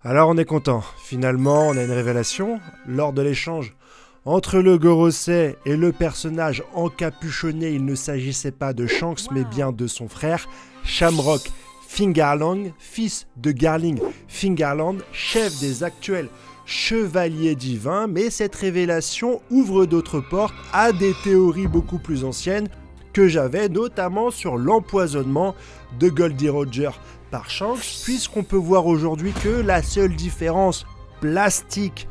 Alors on est content, finalement on a une révélation. Lors de l'échange entre le Gorosei et le personnage encapuchonné, il ne s'agissait pas de Shanks mais bien de son frère, Shamrock Fingerland, fils de Garling Fingerland, chef des actuels Chevaliers Divins, mais cette révélation ouvre d'autres portes à des théories beaucoup plus anciennes que j'avais, notamment sur l'empoisonnement de Goldie Roger par Shanks, puisqu'on peut voir aujourd'hui que la seule différence plastique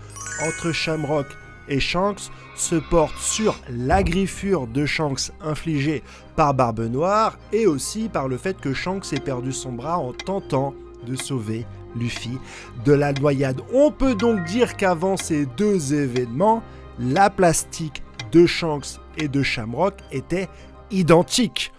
entre Shamrock et Shanks se porte sur la griffure de Shanks infligée par Barbe Noire et aussi par le fait que Shanks ait perdu son bras en tentant de sauver Luffy de la noyade. On peut donc dire qu'avant ces deux événements, la plastique de Shanks et de Shamrock était identique.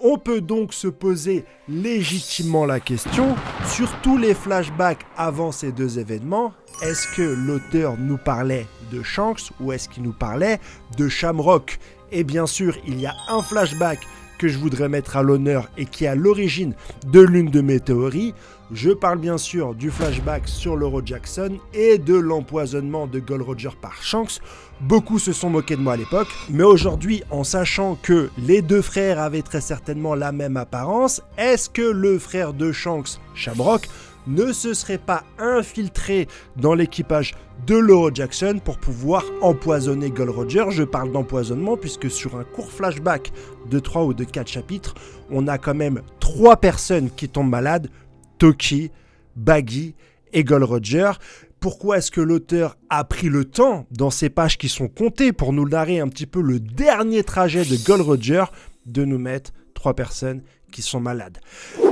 On peut donc se poser légitimement la question, sur tous les flashbacks avant ces deux événements, est-ce que l'auteur nous parlait de Shanks ou est-ce qu'il nous parlait de Shamrock? Et bien sûr, il y a un flashback que je voudrais mettre à l'honneur et qui est à l'origine de l'une de mes théories. Je parle bien sûr du flashback sur l'Euro Jackson et de l'empoisonnement de Gold Roger par Shanks. Beaucoup se sont moqués de moi à l'époque, mais aujourd'hui, en sachant que les deux frères avaient très certainement la même apparence, est-ce que le frère de Shanks, Shamrock, ne se serait pas infiltré dans l'équipage de l'Euro Jackson pour pouvoir empoisonner Gold Roger? Je parle d'empoisonnement puisque sur un court flashback de 3 ou de 4 chapitres, on a quand même 3 personnes qui tombent malades, Toki, Baggy et Gold Roger. Pourquoi est-ce que l'auteur a pris le temps, dans ces pages qui sont comptées, pour nous narrer un petit peu le dernier trajet de Gold Roger, de nous mettre 3 personnes qui sont malades?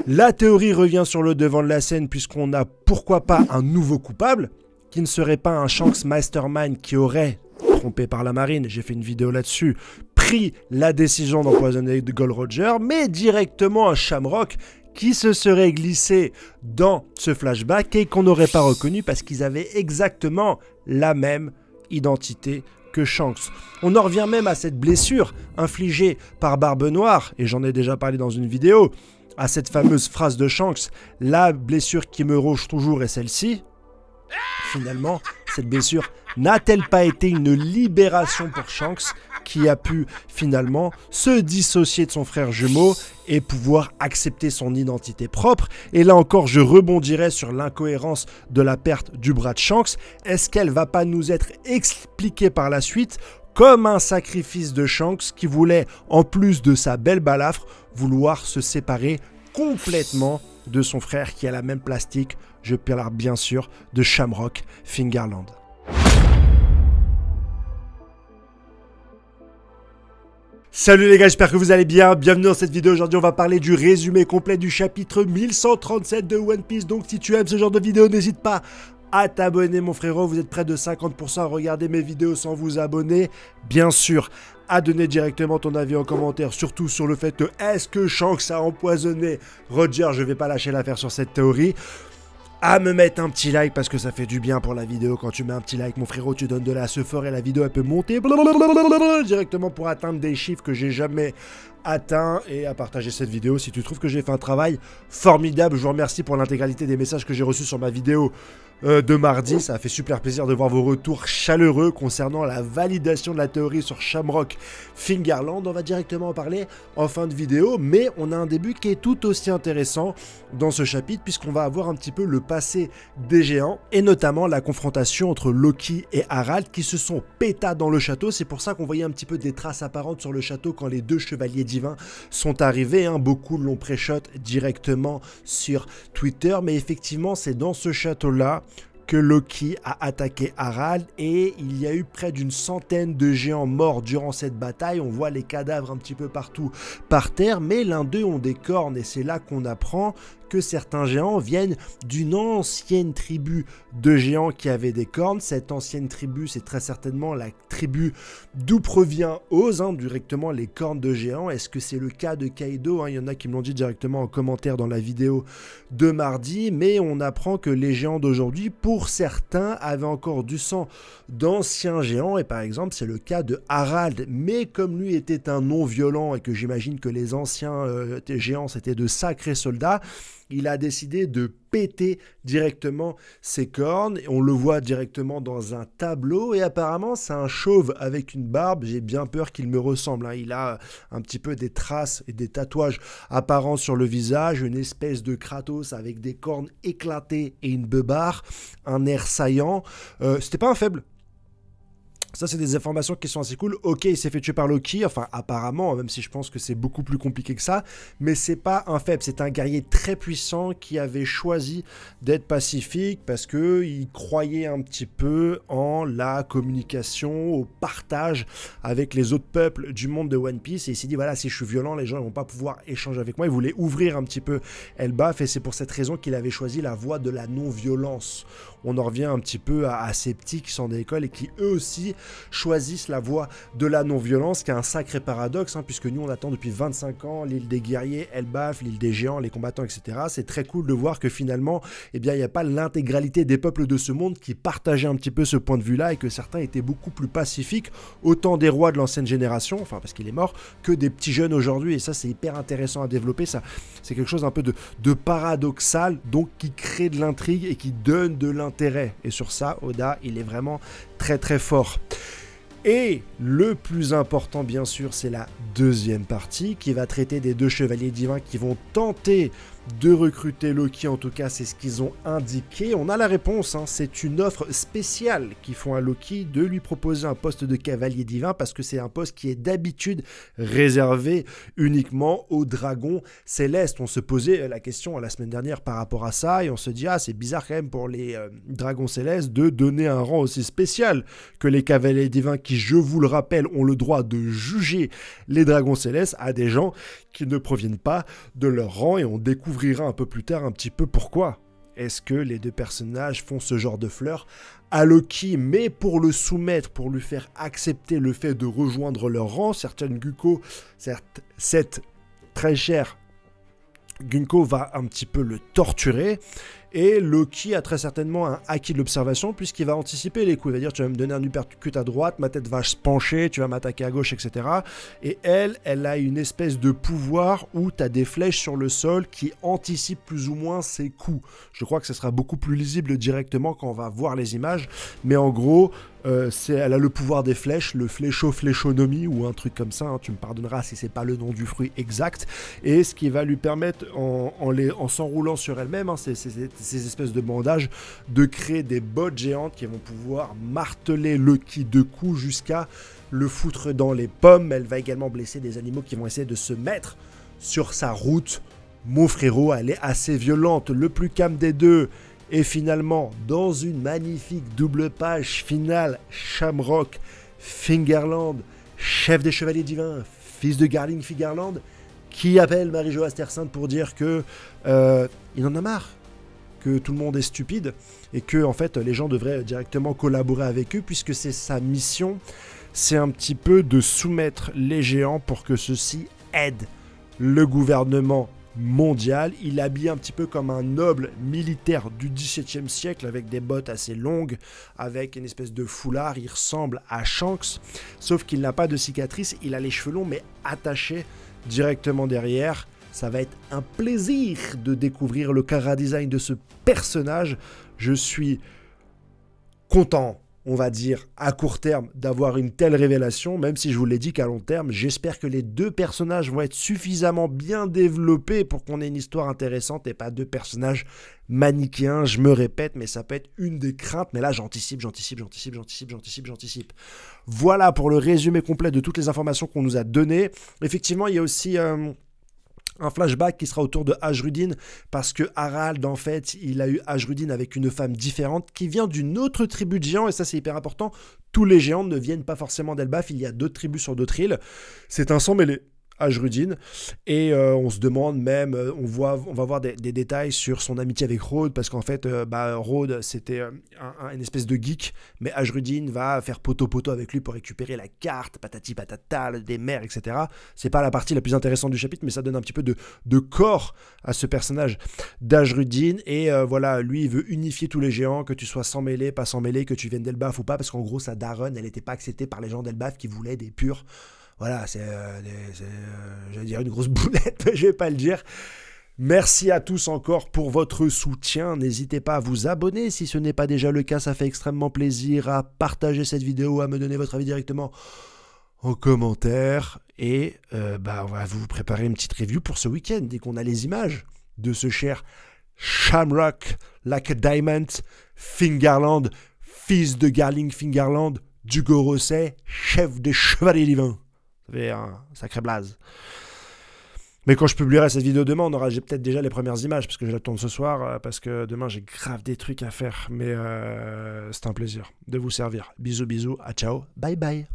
La théorie revient sur le devant de la scène puisqu'on a pourquoi pas un nouveau coupable, qui ne serait pas un Shanks Mastermind qui aurait, trompé par la marine, j'ai fait une vidéo là-dessus, pris la décision d'empoisonner Gold Roger, mais directement un Shamrock qui se serait glissé dans ce flashback et qu'on n'aurait pas reconnu parce qu'ils avaient exactement la même identité que Shanks. On en revient même à cette blessure infligée par Barbe Noire, et j'en ai déjà parlé dans une vidéo, à cette fameuse phrase de Shanks, la blessure qui me ronge toujours est celle-ci. Finalement, cette blessure n'a-t-elle pas été une libération pour Shanks qui a pu finalement se dissocier de son frère jumeau et pouvoir accepter son identité propre? Et là encore, je rebondirai sur l'incohérence de la perte du bras de Shanks. Est-ce qu'elle va pas nous être expliquée par la suite comme un sacrifice de Shanks qui voulait, en plus de sa belle balafre, vouloir se séparer complètement de son frère qui a la même plastique? Je parle bien sûr de Shamrock Fingerland. Salut les gars, j'espère que vous allez bien, bienvenue dans cette vidéo. Aujourd'hui on va parler du résumé complet du chapitre 1137 de One Piece. Donc si tu aimes ce genre de vidéo, n'hésite pas à t'abonner mon frérot. Vous êtes près de 50% à regarder mes vidéos sans vous abonner. Bien sûr, à donner directement ton avis en commentaire, surtout sur le fait que est-ce que Shanks a empoisonné Roger? Je vais pas lâcher l'affaire sur cette théorie. À me mettre un petit like parce que ça fait du bien pour la vidéo. Quand tu mets un petit like, mon frérot, tu donnes de la sephore et la vidéo elle peut monter directement pour atteindre des chiffres que j'ai jamais atteints, et à partager cette vidéo si tu trouves que j'ai fait un travail formidable. Je vous remercie pour l'intégralité des messages que j'ai reçus sur ma vidéo de mardi. Ça a fait super plaisir de voir vos retours chaleureux concernant la validation de la théorie sur Shamrock Fingerland. On va directement en parler en fin de vidéo, mais on a un début qui est tout aussi intéressant dans ce chapitre puisqu'on va avoir un petit peu le passé des géants et notamment la confrontation entre Loki et Harald qui se sont pétas dans le château. C'est pour ça qu'on voyait un petit peu des traces apparentes sur le château quand les deux chevaliers divins sont arrivés, hein. Beaucoup l'ont pré-shot directement sur Twitter, mais effectivement c'est dans ce château-là que Loki a attaqué Harald et il y a eu près d'une centaine de géants morts durant cette bataille. On voit les cadavres un petit peu partout par terre, mais l'un d'eux ont des cornes et c'est là qu'on apprend que certains géants viennent d'une ancienne tribu de géants qui avaient des cornes. Cette ancienne tribu, c'est très certainement la tribu d'où provient Oz, hein, directement les cornes de géants. Est-ce que c'est le cas de Kaido, hein? Il y en a qui me l'ont dit directement en commentaire dans la vidéo de mardi, mais on apprend que les géants d'aujourd'hui, pour certains, avaient encore du sang d'anciens géants, et par exemple, c'est le cas de Harald. Mais comme lui était un non-violent et que j'imagine que les anciens géants, c'était de sacrés soldats, il a décidé de péter directement ses cornes. On le voit directement dans un tableau et apparemment c'est un chauve avec une barbe. J'ai bien peur qu'il me ressemble, hein. Il a un petit peu des traces et des tatouages apparents sur le visage, une espèce de Kratos avec des cornes éclatées et une beubare, un air saillant. C'était pas un faible. Ça, c'est des informations qui sont assez cool. Ok, il s'est fait tuer par Loki, enfin apparemment, même si je pense que c'est beaucoup plus compliqué que ça, mais c'est pas un faible, c'est un guerrier très puissant qui avait choisi d'être pacifique parce qu'il croyait un petit peu en la communication, au partage avec les autres peuples du monde de One Piece, et il s'est dit, voilà, si je suis violent, les gens ne vont pas pouvoir échanger avec moi. Il voulait ouvrir un petit peu Elbaf, et c'est pour cette raison qu'il avait choisi la voie de la non-violence. On en revient un petit peu à ces petits qui sont des écoles et qui eux aussi choisissent la voie de la non-violence, qui est un sacré paradoxe, hein, puisque nous on attend depuis 25 ans l'île des guerriers, Elbaf, l'île des géants, les combattants, etc. C'est très cool de voir que finalement, eh bien, il n'y a pas l'intégralité des peuples de ce monde qui partageaient un petit peu ce point de vue-là, et que certains étaient beaucoup plus pacifiques, autant des rois de l'ancienne génération, enfin parce qu'il est mort, que des petits jeunes aujourd'hui, et ça c'est hyper intéressant à développer. Ça, c'est quelque chose un peu de paradoxal, donc qui crée de l'intrigue et qui donne de l'intérêt. Et sur ça, Oda, il est vraiment très très fort. Et le plus important, bien sûr, c'est la deuxième partie qui va traiter des deux chevaliers divins qui vont tenter de recruter Loki. En tout cas, c'est ce qu'ils ont indiqué. On a la réponse, hein. C'est une offre spéciale qu'ils font à Loki de lui proposer un poste de cavalier divin, parce que c'est un poste qui est d'habitude réservé uniquement aux dragons célestes. On se posait la question la semaine dernière par rapport à ça, et on se dit, ah, c'est bizarre quand même pour les dragons célestes de donner un rang aussi spécial que les cavaliers divins qui, je vous le rappelle, ont le droit de juger les dragons célestes à des gens qui ne proviennent pas de leur rang, et on découvrira un peu plus tard un petit peu pourquoi est-ce que les deux personnages font ce genre de fleurs à Loki, mais pour le soumettre, pour lui faire accepter le fait de rejoindre leur rang. Certaines Gunko, cette très chère Gunko va un petit peu le torturer, et Loki a très certainement un acquis de l'observation, puisqu'il va anticiper les coups. Il va dire, tu vas me donner un uppercut à droite, ma tête va se pencher, tu vas m'attaquer à gauche, etc. Et elle a une espèce de pouvoir où tu as des flèches sur le sol qui anticipent plus ou moins ses coups. Je crois que ce sera beaucoup plus lisible directement quand on va voir les images, mais en gros, elle a le pouvoir des flèches, le fléchonomie ou un truc comme ça, hein, tu me pardonneras si c'est pas le nom du fruit exact, et ce qui va lui permettre, en s'enroulant sur elle-même, hein, ces espèces de bandages, de créer des bottes géantes qui vont pouvoir marteler Loki de coups jusqu'à le foutre dans les pommes. Elle va également blesser des animaux qui vont essayer de se mettre sur sa route. Mon frérot, elle est assez violente. Le plus calme des deux. Et finalement, dans une magnifique double page finale, Shamrock, Fingerland, chef des chevaliers divins, fils de Garling Fingerland, qui appelle Marie-Jo Astersund pour dire que il en a marre, que tout le monde est stupide, et que en fait les gens devraient directement collaborer avec eux, puisque c'est sa mission, c'est un petit peu de soumettre les géants pour que ceux-ci aident le gouvernement mondial. Il est habillé un petit peu comme un noble militaire du XVIIe siècle, avec des bottes assez longues, avec une espèce de foulard. Il ressemble à Shanks, sauf qu'il n'a pas de cicatrice. Il a les cheveux longs mais attachés directement derrière. Ça va être un plaisir de découvrir le chara-design de ce personnage. Je suis content, on va dire, à court terme, d'avoir une telle révélation, même si je vous l'ai dit qu'à long terme, j'espère que les deux personnages vont être suffisamment bien développés pour qu'on ait une histoire intéressante et pas deux personnages manichéens. Je me répète, mais ça peut être une des craintes, mais là j'anticipe. Voilà pour le résumé complet de toutes les informations qu'on nous a données. Effectivement, il y a aussi un flashback qui sera autour de Ajrudin, parce que Harald, en fait, il a eu Ajrudin avec une femme différente qui vient d'une autre tribu de géants, et ça c'est hyper important. Tous les géants ne viennent pas forcément d'Elbaf, il y a d'autres tribus sur d'autres îles. C'est un sang mêlé, Ajrudin, et on se demande même, on va voir des détails sur son amitié avec Rhodes, parce qu'en fait, Rhodes c'était une espèce de geek, mais Ajrudin va faire poteau-poteau avec lui pour récupérer la carte, patati patata, des mers, etc. C'est pas la partie la plus intéressante du chapitre, mais ça donne un petit peu de corps à ce personnage d'Ajrudin, et voilà, lui il veut unifier tous les géants, que tu sois sans mêlée, pas sans mêlée, que tu viennes d'Elbaf ou pas, parce qu'en gros sa daronne, elle n'était pas acceptée par les gens d'Elbaf qui voulaient des purs. Voilà, j'allais dire une grosse boulette, mais je vais pas le dire. Merci à tous encore pour votre soutien. N'hésitez pas à vous abonner si ce n'est pas déjà le cas. Ça fait extrêmement plaisir. À partager cette vidéo, à me donner votre avis directement en commentaire. Et on va vous préparer une petite review pour ce week-end. Dès qu'on a les images de ce cher Shamrock Like a Diamond Fingerland, fils de Garling Fingerland, du Gorosei, chef des Chevaliers Divins. Ça fait un sacré blaze. Mais quand je publierai cette vidéo demain, on aura peut-être déjà les premières images, parce que je la tourne ce soir, parce que demain j'ai grave des trucs à faire. Mais c'est un plaisir de vous servir. Bisous, bisous, à ciao, bye bye.